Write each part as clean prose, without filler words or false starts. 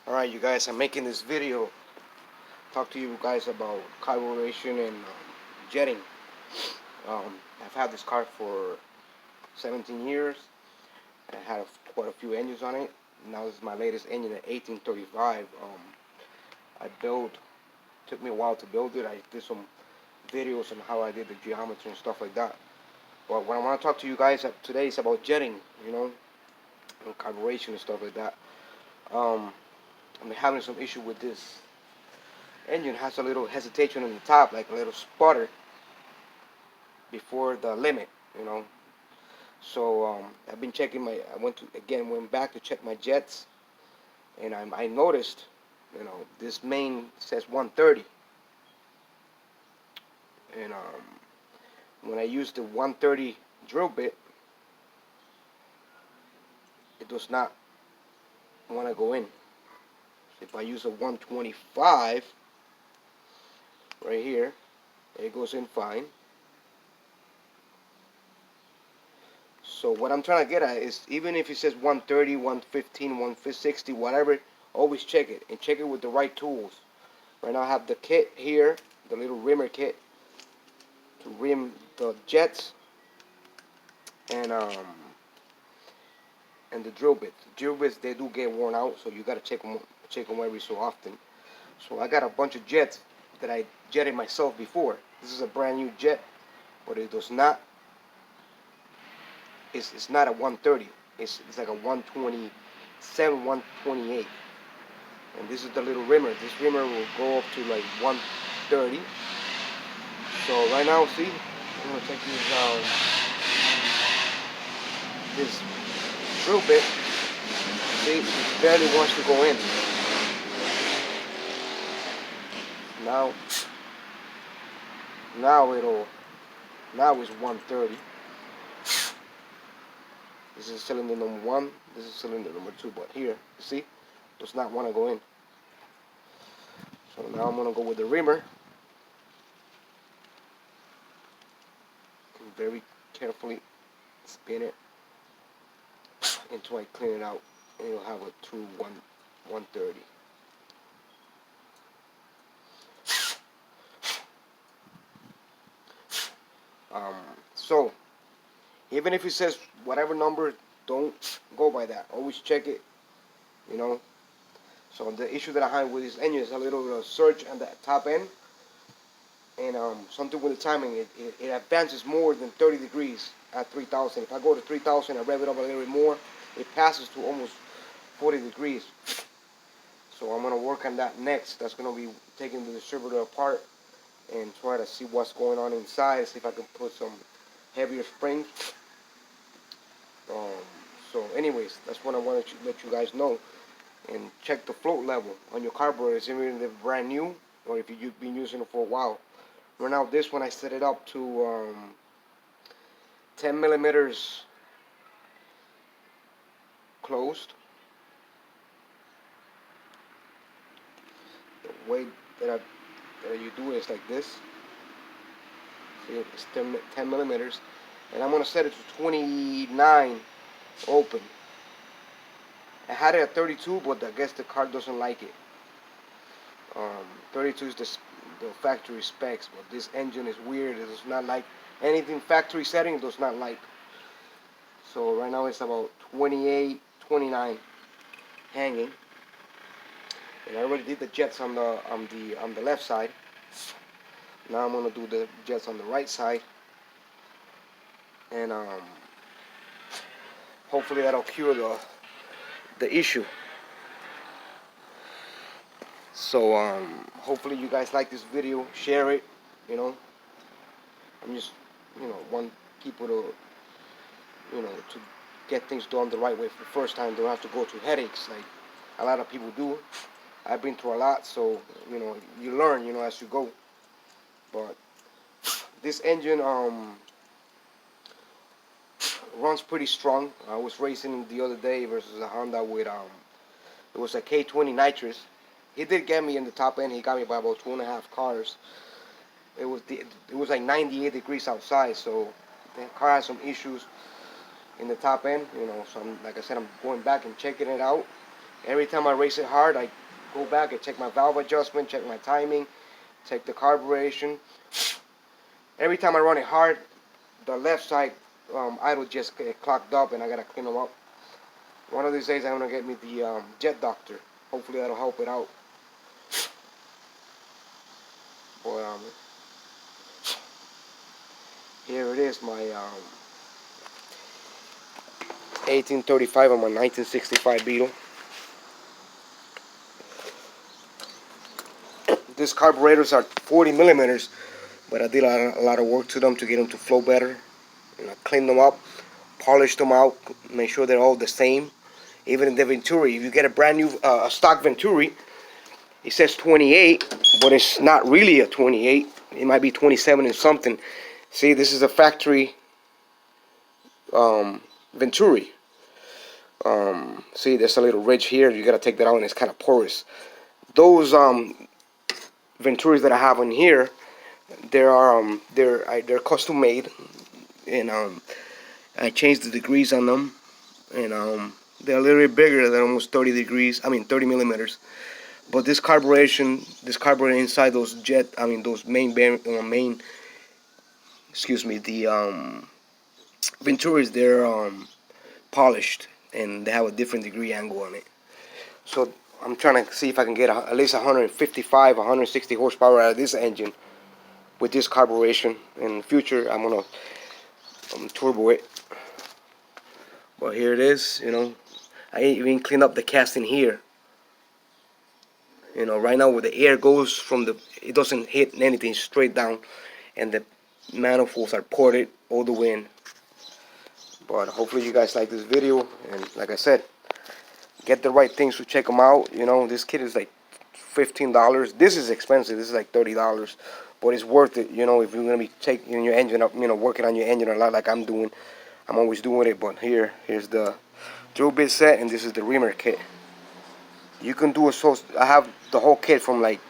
Alright, you guys, I'm making this video talk to you guys about carburation and jetting. I've had this car for 17 years. I had quite a few engines on it. Now this is my latest engine, an 1835. I built, took me a while to build it. I did some videos on how I did the geometry and stuff like that. But what I want to talk to you guys today is about jetting, and carburation and stuff like that. Um, I'm having some issue with this engine. Has a little hesitation on the top, like a little sputter before the limit, you know. So I've been checking my. I went back to check my jets, and I noticed, this main says 130, and when I use the 130 drill bit, it does not want to go in. So if I use a 125 right here, it goes in fine. So what I'm trying to get at is, even if it says 130, 115, 160, whatever, always check it, and check it with the right tools. Right now I have the kit here, the little rimmer kit to rim the jets, and the drill bits. The drill bits, they do get worn out, so you gotta check them every so often. So I got a bunch of jets that I jetted myself before. This is a brand new jet, but it does not. It's not a 130. It's like a 127, 128. And this is the little rimmer. This rimmer will go up to like 130. So right now, see, I'm gonna take this drill bit. See, it barely wants to go in. Now, now it'll, now it's 130. This is cylinder number one. This is cylinder number two. But here, you see, does not want to go in. So now I'm gonna go with the rimmer. And very carefully spin it until I clean it out, and you'll have a true 130. Um, so even if it says whatever number, don't go by that. Always check it. You know. So the issue that I have with this engine is a little surge on the top end, and something with the timing. It advances more than 30 degrees at 3,000. If I go to 3,000, I rev it up a little bit more, it passes to almost 40 degrees. So I'm gonna work on that next. That's gonna be taking the distributor apart and try to see what's going on inside. See if I can put some heavier springs. Um, so, anyways, that's what I wanted to let you guys know. And check the float level on your carburetors, even if they're brand new or if you've been using it for a while. Right now, this one I set it up to 10 millimeters closed. The way that you do it is like this. See, it's 10 millimeters. And I'm going to set it to 29 open. I had it at 32, but I guess the car doesn't like it. 32 is the factory specs, but this engine is weird. It does not like anything factory setting. It does not like. So right now it's about 28, 29 hanging. And I already did the jets on the left side. Now I'm gonna do the jets on the right side, and hopefully that'll cure the issue. So hopefully you guys like this video. Share it. You know, I'm just want people to to get things done the right way for the first time. Don't have to go through headaches like a lot of people do. I've been through a lot, so you learn as you go. But this engine runs pretty strong. I was racing the other day versus a Honda with it was a K20 nitrous. He did get me in the top end. He got me by about 2.5 cars. It was like 98 degrees outside, so the car has some issues in the top end. So like I said, I'm going back and checking it out, Every time I race it hard, I go back and check my valve adjustment, check my timing, check the carburation. Every time I run it hard, the left side idle just get clogged up, and I gotta clean them up. One of these days, I'm gonna get me the jet doctor. Hopefully, that'll help it out. But here it is, my 1835 on my 1965 Beetle. These carburetors are 40 millimeters, but I did a lot of work to them to get them to flow better. And I cleaned them up, polished them out, make sure they're all the same. Even in the Venturi, if you get a brand new stock Venturi, it says 28, but it's not really a 28. It might be 27 and something. See, this is a factory Venturi. See, there's a little ridge here. You gotta take that out, and it's kind of porous. Those Venturis that I have on here, they're custom made, and I changed the degrees on them, and they're a little bit bigger than almost 30 degrees. I mean 30 millimeters. But this carburetor inside those those main, excuse me, the Venturis, they're polished, and they have a different degree angle on it. So I'm trying to see if I can get at least 155, 160 horsepower out of this engine with this carburation. In the future, I'm gonna turbo it. But here it is. I even clean up the casting here. Right now where the air goes from it doesn't hit anything, straight down, and the manifolds are ported all the way in. But hopefully you guys like this video, and like I said, get the right things to check them out. This kit is like $15. This is expensive. This is like $30, but it's worth it. If you're gonna be taking your engine up, working on your engine a lot like I'm doing. I'm always doing it. But here's the drill bit set, and this is the reamer kit. You can do I have the whole kit from like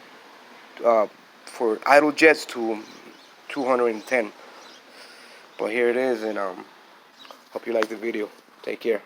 for idle jets to 210. But here it is, and hope you like the video. Take care.